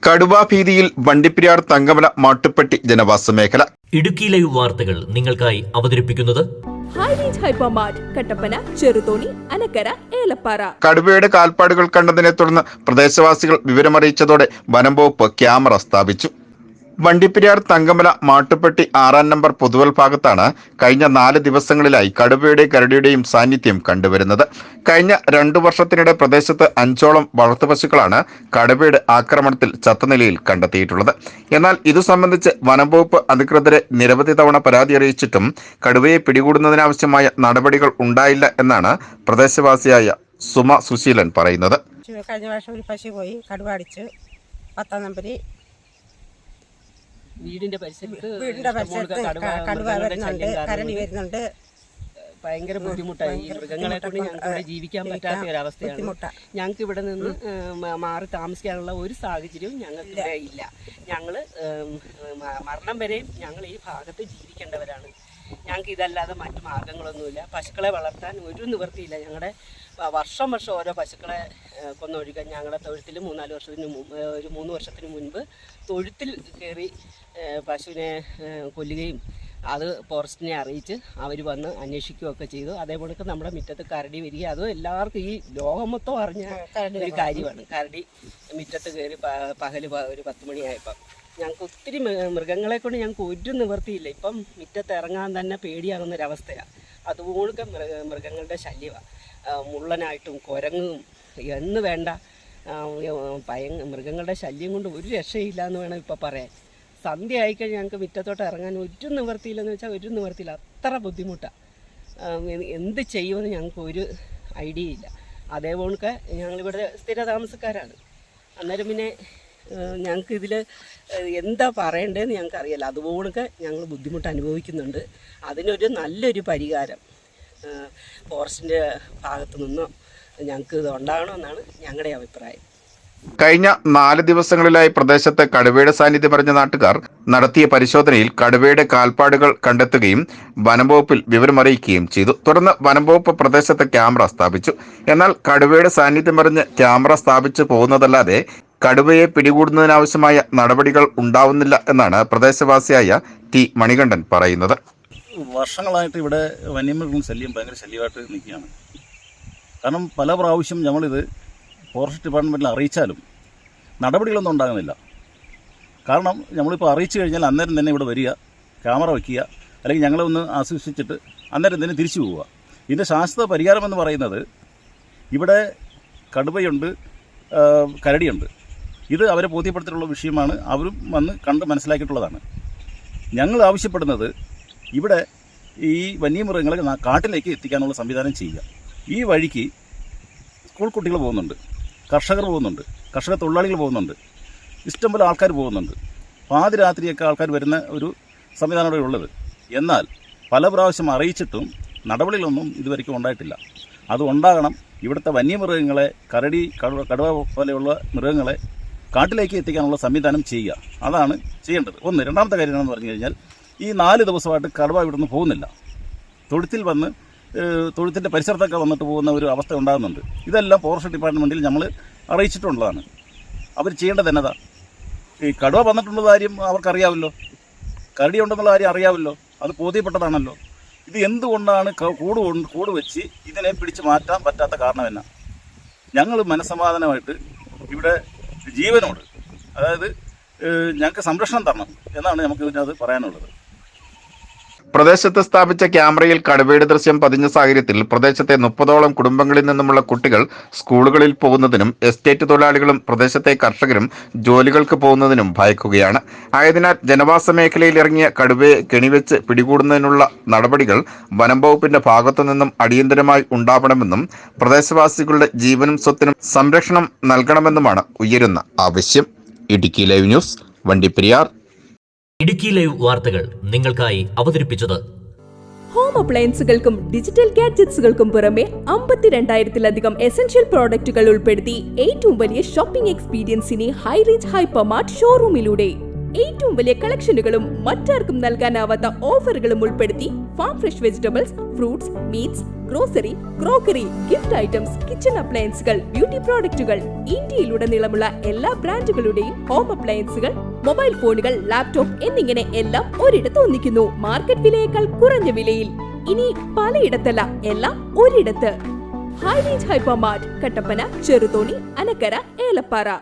കടുവാ ഭീതിയിൽ വണ്ടിപ്പെരിയാർ തങ്കമല മാട്ടുപ്പെട്ടി ജനവാസ മേഖല. ഇടുക്കി ലൈവ് വാർത്തകൾ നിങ്ങൾക്കായി അവതരിപ്പിക്കുന്നത് ഹൈറേഞ്ച് ഹൈപ്പർമാർട്ട്, കട്ടപ്പന, ചെറുതോണി, അനക്കര, ഏലപ്പാറ. കടുവയുടെ കാൽപ്പാടുകൾ കണ്ടതിനെ തുടർന്ന് പ്രദേശവാസികൾ വിവരമറിയിച്ചതോടെ വനംവകുപ്പ് ക്യാമറ സ്ഥാപിച്ചു. വണ്ടിപ്പെരിയാർ തങ്കമല മാട്ടുപ്പെട്ടി 6-ാം നമ്പർ പൊതുവൽ ഭാഗത്താണ് കഴിഞ്ഞ 4 ദിവസങ്ങളിലായി കടുവയുടെയും കരടിയുടെയും സാന്നിധ്യം കണ്ടുവരുന്നത്. കഴിഞ്ഞ 2 വർഷത്തിനിടെ പ്രദേശത്ത് 5ഓളം വളർത്തുപശുക്കളാണ് കടുവയുടെ ആക്രമണത്തിൽ ചത്ത നിലയിൽ കണ്ടെത്തിയിട്ടുള്ളത്. എന്നാൽ ഇതു സംബന്ധിച്ച് വനംവകുപ്പ് അധികൃതരെ നിരവധി തവണ പരാതി അറിയിച്ചിട്ടും കടുവയെ പിടികൂടുന്നതിനാവശ്യമായ നടപടികൾ ഉണ്ടായില്ല എന്നാണ് പ്രദേശവാസിയായ സുമ സുശീലൻ പറയുന്നത്. കഴിഞ്ഞ വർഷം ഒരു പശു പോയി, കടുവ അടിച്ച് 10-ാം നമ്പറിൽ വീടിന്റെ പരിസരത്ത് കടുവ വരുന്നുണ്ട്, കരടി വരുന്നുണ്ട്. ഭയങ്കര ബുദ്ധിമുട്ടായി. ഈ മൃഗങ്ങളെ കൊണ്ട് ഞങ്ങൾക്ക് ഇവിടെ ജീവിക്കാൻ പറ്റാത്ത ഒരവസ്ഥയാണ്. ഞങ്ങൾക്ക് ഇവിടെ നിന്ന് മാറി താമസിക്കാനുള്ള ഒരു സാഹചര്യവും ഞങ്ങൾക്ക് ഇവിടെ ഇല്ല. ഞങ്ങൾ മരണം വരെയും ഞങ്ങൾ ഈ ഭാഗത്ത് ജീവിക്കേണ്ടവരാണ്. ഞങ്ങൾക്ക് ഇതല്ലാതെ മറ്റു മാർഗങ്ങളൊന്നുമില്ല. പശുക്കളെ വളർത്താൻ ഒരു നിവൃത്തിയില്ല. ഞങ്ങളുടെ വർഷം ഓരോ പശുക്കളെ കൊന്നൊഴിക്കാൻ ഞങ്ങളുടെ തൊഴുത്തിൽ 3 വർഷത്തിന് മുൻപ് തൊഴുത്തിൽ കയറി പശുവിനെ കൊല്ലുകയും അത് ഫോറസ്റ്റിനെ അറിയിച്ച് അവർ വന്ന് അന്വേഷിക്കുകയൊക്കെ ചെയ്തു. അതേപോലെ നമ്മുടെ മുറ്റത്ത് കരടി വരിക, അതും എല്ലാവർക്കും ഈ ലോകം മൊത്തം അറിഞ്ഞ ഒരു കാര്യമാണ്. കരടി മുറ്റത്ത് കയറി പകല് ഒരു 10 മണിയായപ്പോൾ ഞങ്ങൾക്ക് ഒത്തിരി മൃഗങ്ങളെ കൊണ്ട് ഞങ്ങൾക്ക് ഒരു നിവൃത്തിയില്ല. ഇപ്പം മുറ്റത്ത് ഇറങ്ങാൻ തന്നെ പേടിയാകുന്നൊരവസ്ഥയാണ്. അതുപോലെ മൃഗങ്ങളുടെ ശല്യമാണ്. മുള്ളനായിട്ടും കുരങ്ങും എന്ന് വേണ്ട മൃഗങ്ങളുടെ ശല്യം കൊണ്ട് ഒരു രക്ഷയില്ല എന്ന് വേണം ഇപ്പോൾ പറയാൻ. സന്ധ്യ ആയിക്കഴിഞ്ഞാൽ ഞങ്ങൾക്ക് മുറ്റത്തോട്ട് ഇറങ്ങാൻ ഒരു നിവൃത്തിയില്ലെന്ന് വെച്ചാൽ ഒരു നിവൃത്തിയില്ല. അത്ര ബുദ്ധിമുട്ടാണ്. എന്ത് ചെയ്യുമെന്ന് ഞങ്ങൾക്ക് ഒരു ഐഡിയ ഇല്ല. അതേപോലെ ഞങ്ങളിവിടെ സ്ഥിര താമസക്കാരാണ്. അന്നേരം പിന്നെ ഞങ്ങൾക്ക് ഇതിൽ എന്താ പറയേണ്ടതെന്ന് ഞങ്ങൾക്ക് അറിയില്ല. അതുപോലൊക്കെ ഞങ്ങൾ ബുദ്ധിമുട്ട് അനുഭവിക്കുന്നുണ്ട്. അതിനൊരു നല്ലൊരു പരിഹാരം ഫോറസ്റ്റിൻ്റെ ഭാഗത്തു നിന്നോ ഞങ്ങൾക്ക് ഇത് ഉണ്ടാകണമെന്നാണ് ഞങ്ങളുടെ അഭിപ്രായം. കഴിഞ്ഞ 4 ദിവസങ്ങളിലായി പ്രദേശത്ത് കടുവയുടെ സാന്നിധ്യം അറിഞ്ഞ നാട്ടുകാർ നടത്തിയ പരിശോധനയിൽ കടുവയുടെ കാൽപ്പാടുകൾ കണ്ടെത്തുകയും വനംവകുപ്പിൽ വിവരമറിയിക്കുകയും ചെയ്തു. തുടർന്ന് വനംവകുപ്പ് പ്രദേശത്ത് ക്യാമറ സ്ഥാപിച്ചു. എന്നാൽ കടുവയുടെ സാന്നിധ്യം അറിഞ്ഞ് ക്യാമറ സ്ഥാപിച്ചു പോകുന്നതല്ലാതെ കടുവയെ പിടികൂടുന്നതിനാവശ്യമായ നടപടികൾ ഉണ്ടാവുന്നില്ല എന്നാണ് പ്രദേശവാസിയായ ടി മണികണ്ഠൻ പറയുന്നത്. വർഷങ്ങളായിട്ട് ഇവിടെ വന്യമൃഗ ശല്യം ഭയങ്കര ശല്യമായിട്ട് നിൽക്കുകയാണ്. കാരണം പല പ്രാവശ്യം നമ്മളിത് ഫോറസ്റ്റ് ഡിപ്പാർട്ട്മെൻറ്റിൽ അറിയിച്ചാലും നടപടികളൊന്നും ഉണ്ടാകുന്നില്ല. കാരണം നമ്മളിപ്പോൾ അറിയിച്ചു കഴിഞ്ഞാൽ അന്നേരം തന്നെ ഇവിടെ വരിക, ക്യാമറ വയ്ക്കുക, അല്ലെങ്കിൽ ഞങ്ങളെ ഒന്ന് ആശ്വസിച്ചിട്ട് അന്നേരം തന്നെ തിരിച്ചു പോവുക. ഇതിൻ്റെ ശാശ്വത പരിഹാരമെന്ന് പറയുന്നത് ഇവിടെ കടുവയുണ്ട്, കരടിയുണ്ട്. ഇത് അവരെ ബോധ്യപ്പെടുത്തിയിട്ടുള്ള വിഷയമാണ്. അവരും വന്ന് കണ്ട് മനസ്സിലാക്കിയിട്ടുള്ളതാണ്. ഞങ്ങൾ ആവശ്യപ്പെടുന്നത് ഇവിടെ ഈ വന്യമൃഗങ്ങളെ കാട്ടിലേക്ക് എത്തിക്കാനുള്ള സംവിധാനം ചെയ്യുക. ഈ വഴിക്ക് സ്കൂൾ കുട്ടികൾ പോകുന്നുണ്ട്, കർഷകർ പോകുന്നുണ്ട്, കർഷക തൊഴിലാളികൾ പോകുന്നുണ്ട്, ഇഷ്ടംപോലെ ആൾക്കാർ പോകുന്നുണ്ട്. പാതിരാത്രിയൊക്കെ ആൾക്കാർ വരുന്ന ഒരു സംവിധാനം ഇവിടെ ഉള്ളത്. എന്നാൽ പല പ്രാവശ്യം അറിയിച്ചിട്ടും നടപടികളൊന്നും ഇതുവരെയ്ക്കും ഉണ്ടായിട്ടില്ല. അത് ഉണ്ടാകണം. ഇവിടുത്തെ വന്യമൃഗങ്ങളെ, കരടി, കടുവ പോലെയുള്ള മൃഗങ്ങളെ കാട്ടിലേക്ക് എത്തിക്കാനുള്ള സംവിധാനം ചെയ്യുക. അതാണ് ചെയ്യേണ്ടത്. ഒന്ന്. രണ്ടാമത്തെ കാര്യം എന്ന് പറഞ്ഞു കഴിഞ്ഞാൽ ഈ 4 ദിവസമായിട്ട് കടുവ ഇവിടുന്ന് പോകുന്നില്ല. തൊഴുത്തിൽ വന്ന് തൊഴുത്തിൻ്റെ പരിസരത്തൊക്കെ വന്നിട്ട് പോകുന്ന ഒരു അവസ്ഥ ഉണ്ടാകുന്നുണ്ട്. ഇതെല്ലാം ഫോറസ്റ്റ് ഡിപ്പാർട്ട്മെൻറ്റിൽ നമ്മൾ അറിയിച്ചിട്ടുള്ളതാണ്. അവർ ചെയ്യേണ്ടത് എന്നതാ, ഈ കടുവ വന്നിട്ടുള്ള കാര്യം അവർക്കറിയാമല്ലോ, കരടി ഉണ്ടെന്നുള്ള കാര്യം അറിയാമല്ലോ, അത് ബോധ്യപ്പെട്ടതാണല്ലോ. ഇത് എന്തുകൊണ്ടാണ് കൂട് വെച്ച് ഇതിനെ പിടിച്ച് മാറ്റാൻ പറ്റാത്ത കാരണം എന്നാ? ഞങ്ങൾ മനസ്സമാധാനമായിട്ട് ഇവിടെ ജീവനോട്, അതായത് ഞങ്ങൾക്ക് സംരക്ഷണം തരണം എന്നാണ് നമുക്ക് ഇതിനകത്ത് പറയാനുള്ളത്. പ്രദേശത്ത് സ്ഥാപിച്ച ക്യാമറയിൽ കടുവയുടെ ദൃശ്യം പതിഞ്ഞ സാഹചര്യത്തിൽ പ്രദേശത്തെ 30ഓളം കുടുംബങ്ങളിൽ നിന്നുമുള്ള കുട്ടികൾ സ്കൂളുകളിൽ പോകുന്നതിനും എസ്റ്റേറ്റ് തൊഴിലാളികളും പ്രദേശത്തെ കർഷകരും ജോലികൾക്ക് പോകുന്നതിനും ഭയക്കുകയാണ്. ആയതിനാൽ ജനവാസ മേഖലയിൽ ഇറങ്ങിയ കടുവയെ കെണിവെച്ച് പിടികൂടുന്നതിനുള്ള നടപടികൾ വനംവകുപ്പിന്റെ ഭാഗത്തു നിന്നും അടിയന്തരമായി ഉണ്ടാവണമെന്നും പ്രദേശവാസികളുടെ ജീവനും സ്വത്തിനും സംരക്ഷണം നൽകണമെന്നുമാണ് ഉയരുന്ന ആവശ്യം. Idukki live news, Vandiperiyar. Idukki live വാർത്തകൾ നിങ്ങൾക്കായി അവതരിപ്പിച്ചത് ഹോം അപ്ലയൻസുകൾക്കും ഡിജിറ്റൽ ഗാഡ്ജറ്റ്സുകൾക്കും പുറമെ 52,000-ലധികം എസൻഷ്യൽ പ്രോഡക്റ്റുകൾ ഉൾപ്പെടുത്തി ഏറ്റവും വലിയ ഷോപ്പിംഗ് എക്സ്പീരിയൻസിനെ ഹൈറേഞ്ച് ഹൈപ്പർമാർട്ട് ഷോറൂമിലൂടെ ഏറ്റവും വലിയ കളക്ഷനുകളും മറ്റാർക്കും നൽകാനാവാത്ത ഓഫറുകളും ഉൾപ്പെടുത്തി farm fresh vegetables, fruits, meats, grocery, crockery, gift items, kitchen അപ്ലയൻസുകൾ, ബ്യൂട്ടി പ്രോഡക്റ്റുകൾ, ഇന്ത്യയിലുടനീളമുള്ള എല്ലാ ബ്രാൻഡുകളുടെയും ഹോം അപ്ലയൻസുകൾ, മൊബൈൽ ഫോണുകൾ, ലാപ്ടോപ്പ് എന്നിങ്ങനെ എല്ലാം ഒരിടത്ത് ഒന്നിക്കുന്നു. മാർക്കറ്റ് വിലയേക്കാൾ കുറഞ്ഞ വിലയിൽ. ഇനി പലയിടത്തല്ല, എല്ലാം ഒരിടത്ത്. High range hyper mart, Kattappana, Cheruthoni, Anakkara, Elappara.